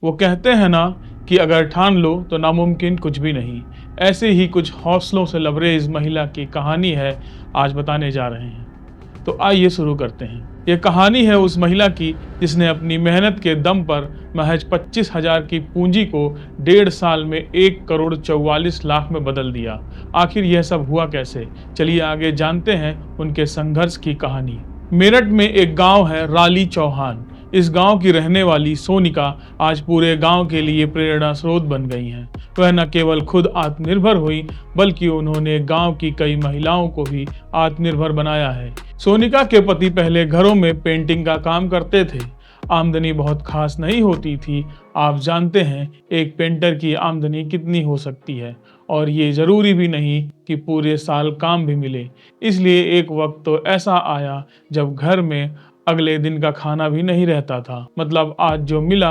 वो कहते हैं ना कि अगर ठान लो तो नामुमकिन कुछ भी नहीं। ऐसे ही कुछ हौसलों से लबरेज महिला की कहानी है आज बताने जा रहे हैं। तो आइए शुरू करते हैं। ये कहानी है उस महिला की जिसने अपनी मेहनत के दम पर महज 25,000 की पूंजी को 1.5 साल में 1,44,00,000 में बदल दिया। आखिर यह सब हुआ कैसे? चलिए आगे जानते हैं उनके संघर्ष की कहानी। मेरठ में एक गांव है राली चौहान। इस गांव की रहने वाली सोनिका आज पूरे गांव के लिए प्रेरणा स्रोत बन गई हैं। वह न केवल खुद आत्मनिर्भर हुई बल्कि उन्होंने गांव की कई महिलाओं को भी आत्मनिर्भर बनाया है। सोनिका के पति पहले घरों में पेंटिंग का काम करते थे। आमदनी बहुत खास नहीं होती थी। आप जानते हैं एक पेंटर की आमदनी कितनी हो सकती है, और ये जरूरी भी नहीं कि पूरे साल काम भी मिले। इसलिए एक वक्त तो ऐसा आया जब घर में अगले दिन का खाना भी नहीं रहता था। मतलब आज जो मिला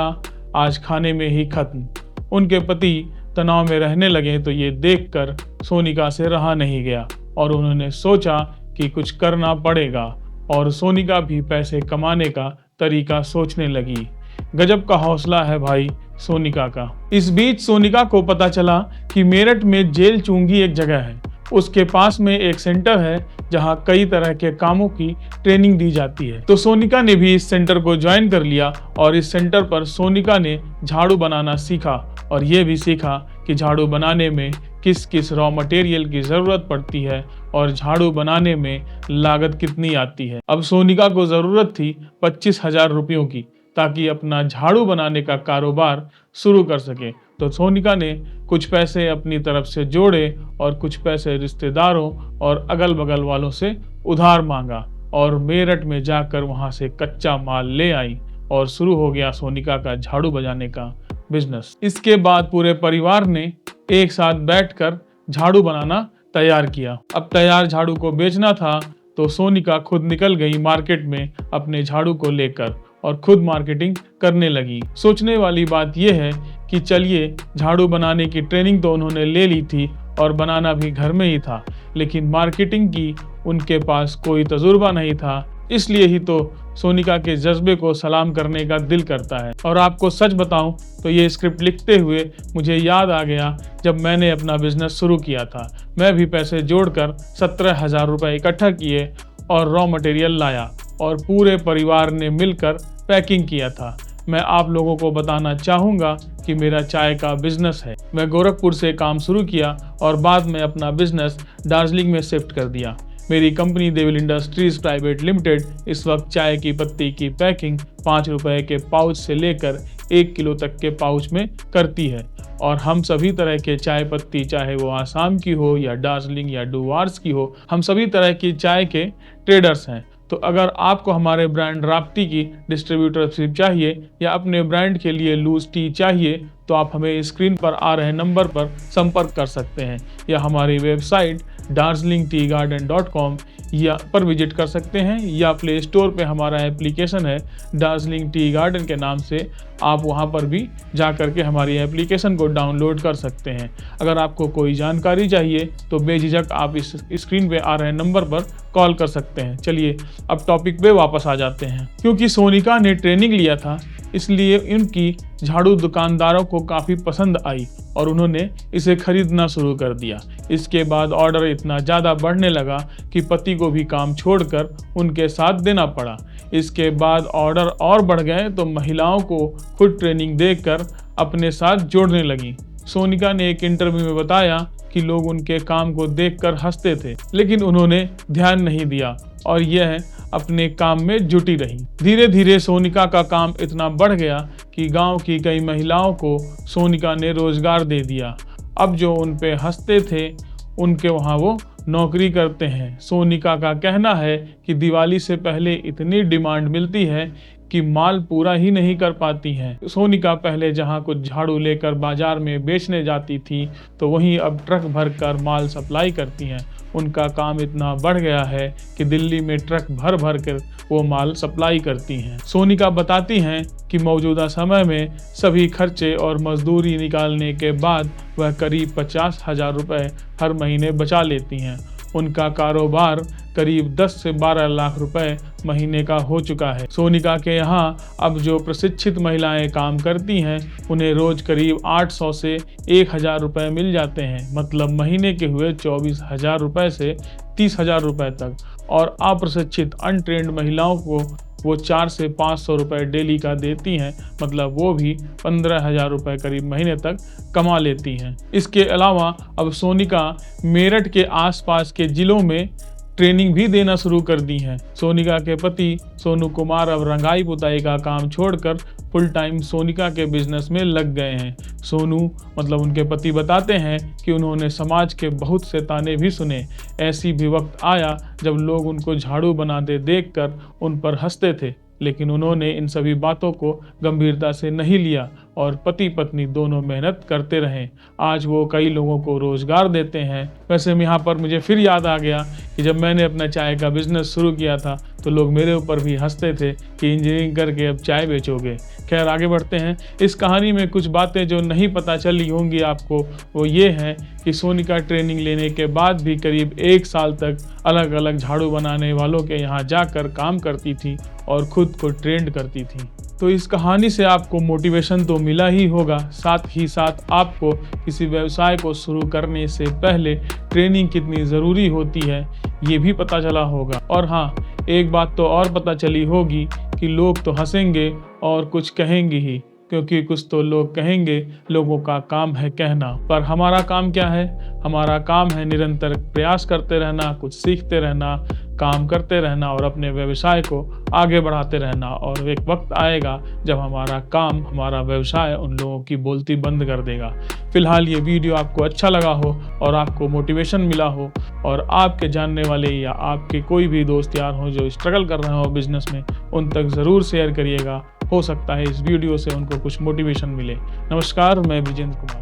आज खाने में ही खत्म। उनके पति तनाव में रहने लगे तो ये देखकर सोनिका से रहा नहीं गया और उन्होंने सोचा कि कुछ करना पड़ेगा, और सोनिका भी पैसे कमाने का तरीका सोचने लगी। गजब का हौसला है भाई सोनिका का। इस बीच सोनिका को पता चला कि मेरठ में जेल चुंगी एक जगह है। उसके पास में एक सेंटर है जहां कई तरह के कामों की ट्रेनिंग दी जाती है। तो सोनिका ने भी इस सेंटर को ज्वाइन कर लिया और इस सेंटर पर सोनिका ने झाड़ू बनाना सीखा और ये भी सीखा कि झाड़ू बनाने में किस किस रॉ मटेरियल की ज़रूरत पड़ती है और झाड़ू बनाने में लागत कितनी आती है। अब सोनिका को ज़रूरत थी 25,000 रुपयों की, ताकि अपना झाड़ू बनाने का कारोबार शुरू कर सके। तो सोनिका ने कुछ पैसे अपनी तरफ से जोड़े और कुछ पैसे रिश्तेदारों और अगल बगल वालों से उधार मांगा और मेरठ में जाकर वहां से कच्चा माल ले आई और शुरू हो गया सोनिका का झाड़ू बजाने का बिजनेस। इसके बाद पूरे परिवार ने एक साथ बैठकर झाड़ू बनाना तैयार किया। अब तैयार झाड़ू को बेचना था तो सोनिका खुद निकल गई मार्केट में अपने झाड़ू को लेकर और खुद मार्केटिंग करने लगी। सोचने वाली बात यह है कि चलिए झाड़ू बनाने की ट्रेनिंग तो उन्होंने ले ली थी और बनाना भी घर में ही था, लेकिन मार्केटिंग की उनके पास कोई तजुर्बा नहीं था। इसलिए ही तो सोनिका के जज्बे को सलाम करने का दिल करता है। और आपको सच बताऊं तो ये स्क्रिप्ट लिखते हुए मुझे याद आ गया जब मैंने अपना बिजनेस शुरू किया था। मैं भी पैसे जोड़कर 17,000 रुपये इकट्ठा किए और रॉ मटेरियल लाया और पूरे परिवार ने मिलकर पैकिंग किया था। मैं आप लोगों को बताना चाहूँगा कि मेरा चाय का बिजनेस है। मैं गोरखपुर से काम शुरू किया और बाद में अपना बिजनेस दार्जिलिंग में शिफ्ट कर दिया। मेरी कंपनी देविल इंडस्ट्रीज प्राइवेट लिमिटेड इस वक्त चाय की पत्ती की पैकिंग 5 रुपए के पाउच से लेकर 1 किलो तक के पाउच में करती है, और हम सभी तरह के चाय पत्ती, चाहे वो आसाम की हो या दार्जिलिंग या डुवार्स की हो, हम सभी तरह की चाय के ट्रेडर्स हैं। तो अगर आपको हमारे ब्रांड राप्ती की डिस्ट्रीब्यूटरशिप चाहिए या अपने ब्रांड के लिए लूज टी चाहिए तो आप हमें स्क्रीन पर आ रहे नंबर पर संपर्क कर सकते हैं या हमारी वेबसाइट darjeelingteagarden.com या पर विजिट कर सकते हैं, या प्ले स्टोर पे हमारा एप्लीकेशन है दार्जिलिंग टी गार्डन के नाम से। आप वहां पर भी जा कर के हमारी एप्लीकेशन को डाउनलोड कर सकते हैं। अगर आपको कोई जानकारी चाहिए तो बेझिझक आप इस स्क्रीन पे आ रहे नंबर पर कॉल कर सकते हैं। चलिए अब टॉपिक पे वापस आ जाते हैं। क्योंकि सोनिका ने ट्रेनिंग लिया था इसलिए उनकी झाड़ू दुकानदारों को काफ़ी पसंद आई और उन्होंने इसे खरीदना शुरू कर दिया। इसके बाद ऑर्डर इतना ज़्यादा बढ़ने लगा कि पति को भी काम छोड़कर उनके साथ देना पड़ा। इसके बाद ऑर्डर और बढ़ गए तो महिलाओं को खुद ट्रेनिंग देकर अपने साथ जोड़ने लगी। सोनिका ने एक इंटरव्यू में बताया कि लोग उनके काम को देखकर हंसते थे, लेकिन उन्होंने ध्यान नहीं दिया और यह अपने काम में जुटी रही। धीरे धीरे सोनिका का काम इतना बढ़ गया कि गांव की कई महिलाओं को सोनिका ने रोजगार दे दिया। अब जो उन पे हंसते थे उनके वहाँ वो नौकरी करते हैं। सोनिका का कहना है कि दिवाली से पहले इतनी डिमांड मिलती है कि माल पूरा ही नहीं कर पाती हैं। सोनिका पहले जहां कुछ झाड़ू लेकर बाजार में बेचने जाती थी तो वहीं अब ट्रक भर कर माल सप्लाई करती हैं। उनका काम इतना बढ़ गया है कि दिल्ली में ट्रक भर भर कर वो माल सप्लाई करती हैं। सोनिका बताती हैं कि मौजूदा समय में सभी खर्चे और मजदूरी निकालने के बाद वह करीब 50,000 रुपये हर महीने बचा लेती हैं। उनका कारोबार करीब 10 से 12 लाख रुपए महीने का हो चुका है। सोनिका के यहाँ अब जो प्रशिक्षित महिलाएं काम करती हैं उन्हें रोज करीब 800 से 1000 रुपये मिल जाते हैं, मतलब महीने के हुए 24,000 रुपये से 30,000 रुपये तक। और अप्रशिक्षित अनट्रेंड महिलाओं को वो 400 से 500 रुपये डेली का देती हैं, मतलब वो भी 15,000 रुपये करीब महीने तक कमा लेती हैं। इसके अलावा अब सोनिका मेरठ के आसपास के जिलों में ट्रेनिंग भी देना शुरू कर दी है। सोनिका के पति सोनू कुमार अब रंगाई पुताई का काम छोड़कर फुल टाइम सोनिका के बिजनेस में लग गए हैं। सोनू मतलब उनके पति बताते हैं कि उन्होंने समाज के बहुत से ताने भी सुने। ऐसी भी वक्त आया जब लोग उनको झाड़ू बनाते देखकर उन पर हंसते थे, लेकिन उन्होंने इन सभी बातों को गंभीरता से नहीं लिया और पति पत्नी दोनों मेहनत करते रहे। आज वो कई लोगों को रोजगार देते हैं। वैसे यहाँ पर मुझे फिर याद आ गया कि जब मैंने अपना चाय का बिजनेस शुरू किया था तो लोग मेरे ऊपर भी हंसते थे कि इंजीनियरिंग करके अब चाय बेचोगे। खैर आगे बढ़ते हैं। इस कहानी में कुछ बातें जो नहीं पता चली होंगी आपको वो ये है कि सोनिका ट्रेनिंग लेने के बाद भी करीब 1 साल तक अलग अलग झाड़ू बनाने वालों के यहाँ जाकर काम करती थी और खुद को ट्रेंड करती थी। तो इस कहानी से आपको मोटिवेशन तो मिला ही होगा, साथ ही साथ आपको किसी व्यवसाय को शुरू करने से पहले ट्रेनिंग कितनी ज़रूरी होती है ये भी पता चला होगा। और हाँ, एक बात तो और पता चली होगी कि लोग तो हंसेंगे और कुछ कहेंगे ही, क्योंकि कुछ तो लोग कहेंगे, लोगों का काम है कहना। पर हमारा काम क्या है? हमारा काम है निरंतर प्रयास करते रहना, कुछ सीखते रहना, काम करते रहना और अपने व्यवसाय को आगे बढ़ाते रहना। और एक वक्त आएगा जब हमारा काम, हमारा व्यवसाय उन लोगों की बोलती बंद कर देगा। फिलहाल ये वीडियो आपको अच्छा लगा हो और आपको मोटिवेशन मिला हो और आपके जानने वाले या आपके कोई भी दोस्त यार हो जो स्ट्रगल कर रहे हो बिजनेस में, उन तक ज़रूर शेयर करिएगा। हो सकता है इस वीडियो से उनको कुछ मोटिवेशन मिले। नमस्कार, मैं विजेंद्र कुमार।